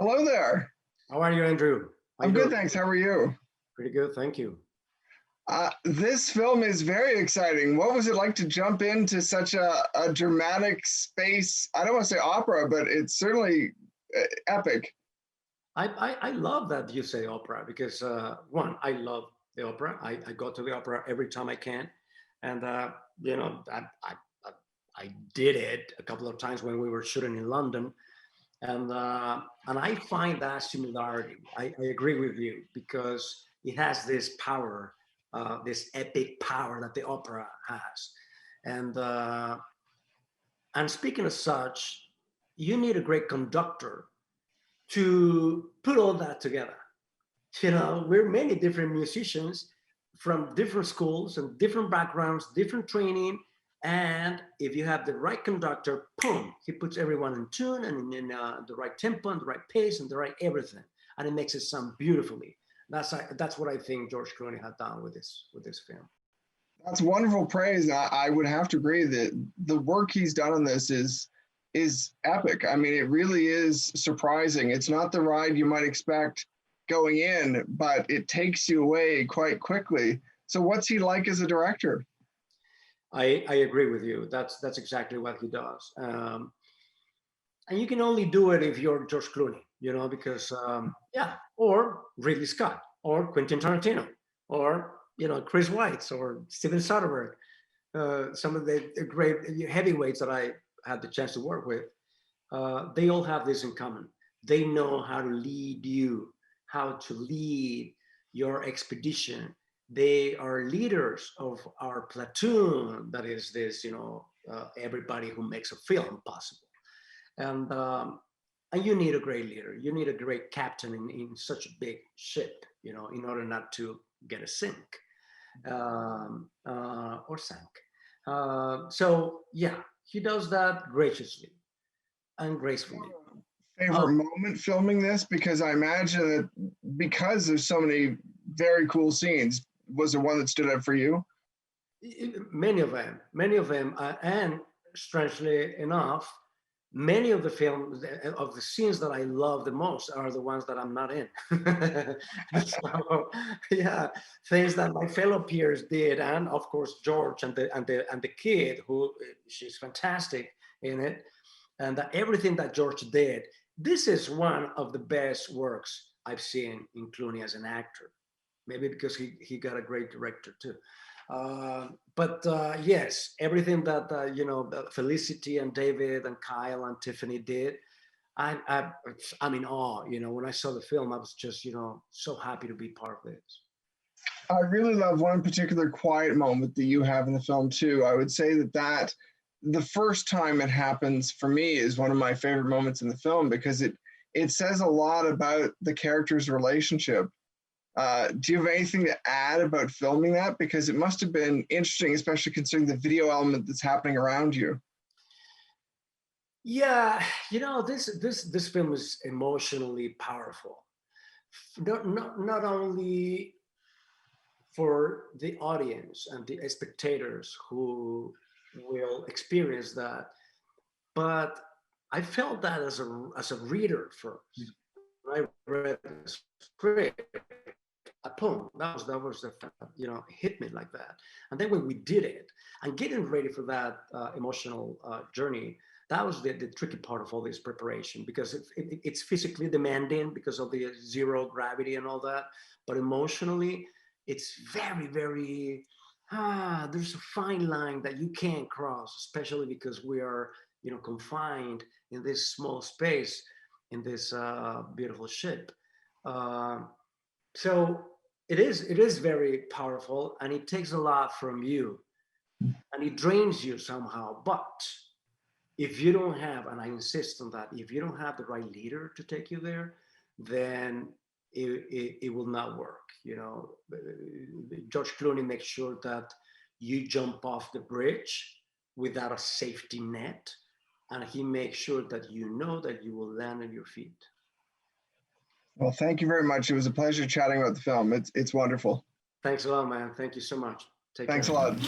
Hello there. How are you, Andrew? How I'm you good, doing? thanks. How are you? Pretty good, thank you. This film is very exciting. What was it like to jump into such a dramatic space? I don't want to say opera, but it's certainly epic. I love that you say opera because one, I love the opera. I go to the opera every time I can, and you know I did it a couple of times when we were shooting in London, and I find that similarity. I agree with you because it has this power, this epic power that the opera has, and uh, and speaking of such, you need a great conductor to put all that together. We're many different musicians from different schools and different backgrounds, different training. And if you have the right conductor, boom, he puts everyone in tune and in the right tempo and the right pace and the right everything. And it makes it sound beautifully. That's what I think George Clooney had done with this film. That's wonderful praise. I would have to agree that the work he's done on this is epic. I mean, it really is surprising. It's not the ride you might expect going in, but it takes you away quite quickly. So what's he like as a director? I agree with you. That's exactly what he does. And you can only do it if you're George Clooney, because yeah, or Ridley Scott, or Quentin Tarantino, or Chris Weitz, or Steven Soderbergh. Some of the great heavyweights that I had the chance to work with, they all have this in common. They know how to lead you, how to lead your expedition. They are leaders of our platoon. That is this, everybody who makes a film possible. And you need a great leader. You need a great captain in such a big ship, in order not to get a sink or sank. So yeah, he does that graciously and gracefully. Favorite moment filming this? Because I imagine that because there's so many very cool scenes, was there one that stood out for you? Many of them, and strangely enough, many of the films of the scenes that I love the most are the ones that I'm not in. So yeah, things that my fellow peers did, and of course George and the kid who she's fantastic in it, and everything that George did. This is one of the best works I've seen in Clooney as an actor. Maybe because he got a great director too. But yes, everything that Felicity and David and Kyle and Tiffany did, I'm in awe. When I saw the film, I was just so happy to be part of this. I really love one particular quiet moment that you have in the film too. I would say that the first time it happens for me is one of my favorite moments in the film because it says a lot about the characters' relationship. Do you have anything to add about filming that? Because it must have been interesting, especially considering the video element that's happening around you. Yeah, this film is emotionally powerful. Not only for the audience and the spectators who will experience that, but I felt that as a reader first. When I read the script, boom, that was the hit me like that. And then when we did it and getting ready for that emotional journey, that was the tricky part of all this preparation because it's physically demanding because of the zero gravity and all that, but emotionally it's very, very there's a fine line that you can't cross, especially because we are confined in this small space in this beautiful ship. So it is very powerful, and it takes a lot from you, and it drains you somehow. But if you don't have, and I insist on that, if you don't have the right leader to take you there, then it will not work. George Clooney makes sure that you jump off the bridge without a safety net, and he makes sure that you know that you will land on your feet. Well, thank you very much. It was a pleasure chatting about the film. It's wonderful. Thanks a lot, man. Thank you so much. Thanks a lot.